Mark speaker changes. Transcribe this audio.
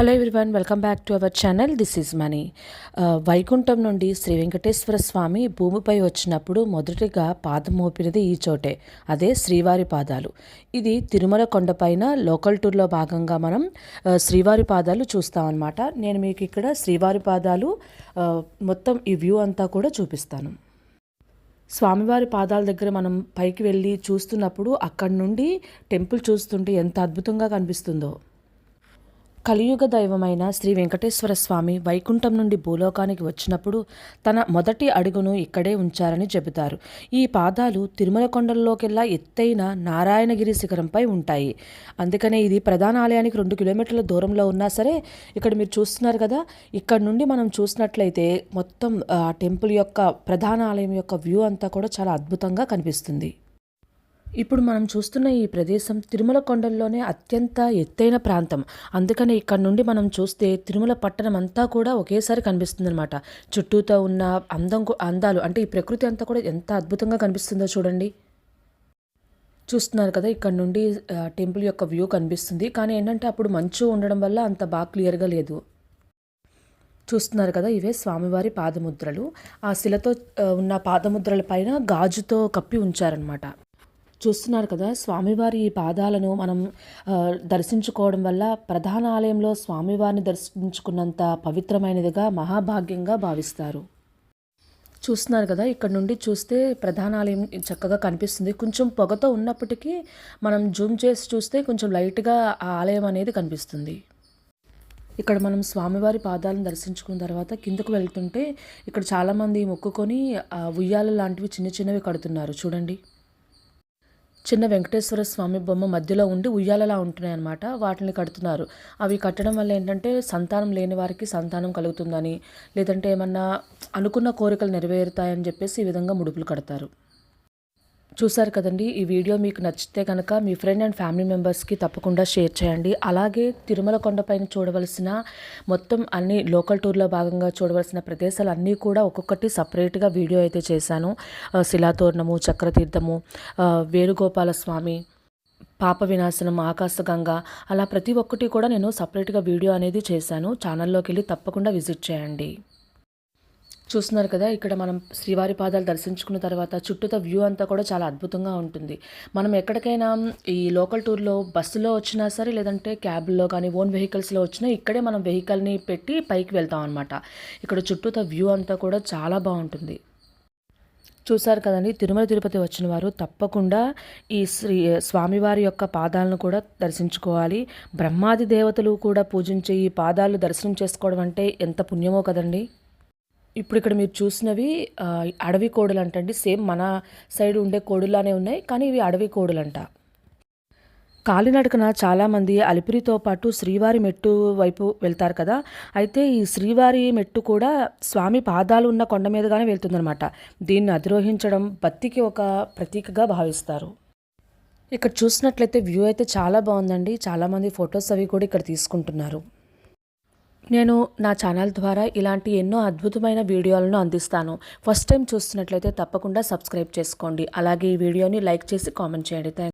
Speaker 1: Hello everyone, welcome back to our channel. This is money. Vaikuntham నుండి శ్రీ వెంకటేశ్వర స్వామి భూమిపై వచ్చినప్పుడు మొదటిగా పాదం మోపినది ఈ చోటే, అదే శ్రీవారి పాదాలు. ఇది తిరుమల కొండపైన లోకల్ టూర్లో భాగంగా మనం శ్రీవారి పాదాలు చూస్తామన్నమాట. నేను మీకు ఇక్కడ శ్రీవారి పాదాలు మొత్తం ఈ వ్యూ అంతా కూడా చూపిస్తాను. స్వామివారి పాదాల దగ్గర మనం పైకి వెళ్ళి చూస్తున్నప్పుడు అక్కడి నుండి టెంపుల్ చూస్తుంటే ఎంత అద్భుతంగా కనిపిస్తుందో. కలియుగ దైవమైన శ్రీ వెంకటేశ్వర స్వామి వైకుంఠం నుండి భూలోకానికి వచ్చినప్పుడు తన మొదటి అడుగును ఇక్కడే ఉంచారని చెబుతారు. ఈ పాదాలు తిరుమల కొండల్లోకెల్లా ఎత్తైన నారాయణగిరి శిఖరంపై ఉంటాయి. అందుకనే ఇది ప్రధాన ఆలయానికి 2 కిలోమీటర్ల దూరంలో ఉన్నా సరే, ఇక్కడ మీరు చూస్తున్నారు కదా, ఇక్కడ నుండి మనం చూసినట్లయితే మొత్తం టెంపుల్ యొక్క ప్రధాన ఆలయం యొక్క వ్యూ అంతా కూడా చాలా అద్భుతంగా కనిపిస్తుంది. ఇప్పుడు మనం చూస్తున్న ఈ ప్రదేశం తిరుమల కొండల్లోనే అత్యంత ఎత్తైన ప్రాంతం. అందుకని ఇక్కడ నుండి మనం చూస్తే తిరుమల పట్టణం అంతా కూడా ఒకేసారి కనిపిస్తుంది అనమాట. చుట్టూతో ఉన్న అందాలు అంటే ఈ ప్రకృతి అంతా కూడా ఎంత అద్భుతంగా కనిపిస్తుందో చూడండి. చూస్తున్నారు కదా, ఇక్కడ నుండి టెంపుల్ యొక్క వ్యూ కనిపిస్తుంది. కానీ ఏంటంటే అప్పుడు మంచు ఉండడం వల్ల అంత బాగా క్లియర్గా లేదు. చూస్తున్నారు కదా, ఇవే స్వామివారి పాదముద్రలు. ఆ శిలతో ఉన్న పాదముద్రల పైన గాజుతో కప్పి ఉంచారనమాట. చూస్తున్నారు కదా, స్వామివారి ఈ పాదాలను మనం దర్శించుకోవడం వల్ల ప్రధాన ఆలయంలో స్వామివారిని దర్శించుకున్నంత పవిత్రమైనదిగా మహాభాగ్యంగా భావిస్తారు. చూస్తున్నారు కదా, ఇక్కడ నుండి చూస్తే ప్రధాన ఆలయం చక్కగా కనిపిస్తుంది. కొంచెం పొగతో ఉన్నప్పటికీ మనం జూమ్ చేసి చూస్తే కొంచెం లైట్గా ఆ ఆలయం అనేది కనిపిస్తుంది. ఇక్కడ మనం స్వామివారి పాదాలను దర్శించుకున్న తర్వాత కిందకు వెళ్తుంటే ఇక్కడ చాలామంది మొక్కుకొని ఉయ్యాల లాంటివి చిన్న చిన్నవి కడుతున్నారు చూడండి. చిన్న వెంకటేశ్వర స్వామి బొమ్మ మధ్యలో ఉండి ఉయ్యాలలా ఉంటున్నాయి అన్నమాట. వాటిని కడుతున్నారు. అవి కట్టడం వల్ల ఏంటంటే సంతానం లేని వారికి సంతానం కలుగుతుందని, లేదంటే ఏమన్నా అనుకున్న కోరికలు నెరవేరుతాయని చెప్పేసి ఈ విధంగా ముడుపులు కడతారు. చూసారు కదండి, ఈ వీడియో మీకు నచ్చితే కనుక మీ ఫ్రెండ్ అండ్ ఫ్యామిలీ మెంబర్స్కి తప్పకుండా షేర్ చేయండి. అలాగే తిరుమల కొండపైన చూడవలసిన మొత్తం అన్ని లోకల్ టూర్లో భాగంగా చూడవలసిన ప్రదేశాలు అన్నీ కూడా ఒక్కొక్కటి సపరేట్గా వీడియో అయితే చేశాను. శిలాతోరణము, చక్రతీర్థము, వేణుగోపాల స్వామి, పాప వినాశనం, ఆకాశగంగా, అలా ప్రతి ఒక్కటి కూడా నేను సపరేట్గా వీడియో అనేది చేశాను. ఛానల్లోకి వెళ్ళి తప్పకుండా విజిట్ చేయండి. చూస్తున్నారు కదా, ఇక్కడ మనం శ్రీవారి పాదాలు దర్శించుకున్న తర్వాత చుట్టూతో వ్యూ అంతా కూడా చాలా అద్భుతంగా ఉంటుంది. మనం ఎక్కడికైనా ఈ లోకల్ టూర్లో బస్సులో వచ్చినా సరే, లేదంటే క్యాబ్లో కానీ ఓన్ వెహికల్స్లో వచ్చినా ఇక్కడే మనం వెహికల్ని పెట్టి పైకి వెళ్తాం అనమాట. ఇక్కడ చుట్టూతో వ్యూ అంతా కూడా చాలా బాగుంటుంది. చూసారు కదండి, తిరుమల తిరుపతి వచ్చిన వారు తప్పకుండా ఈ స్వామివారి యొక్క పాదాలను కూడా దర్శించుకోవాలి. బ్రహ్మాది దేవతలు కూడా పూజించే ఈ పాదాలు దర్శనం చేసుకోవడం అంటే ఎంత పుణ్యమో కదండి. ఇప్పుడు ఇక్కడ మీరు చూసినవి అడవి కోడులు అంటండి. సేమ్ మన సైడ్ ఉండే కోడులానే ఉన్నాయి, కానీ ఇవి అడవి కోడులంట. కాలినడకన చాలామంది అలిపిరితో పాటు శ్రీవారి మెట్టు వైపు వెళ్తారు కదా. అయితే ఈ శ్రీవారి మెట్టు కూడా స్వామి పాదాలు ఉన్న కొండ మీదుగానే వెళ్తుందనమాట. దీన్ని అధిరోహించడం భక్తికి ఒక ప్రతీకగా భావిస్తారు. ఇక్కడ చూసినట్లయితే వ్యూ అయితే చాలా బాగుందండి. చాలామంది ఫొటోస్ అవి కూడా ఇక్కడ తీసుకుంటున్నారు. నేను నా ఛానల్ ద్వారా ఇలాంటి ఎన్నో అద్భుతమైన వీడియోలను అందిస్తాను. ఫస్ట్ టైం చూస్తున్నట్లయితే తప్పకుండా సబ్స్క్రైబ్ చేసుకోండి. అలాగే ఈ వీడియోని లైక్ చేసి కామెంట్ చేయండి.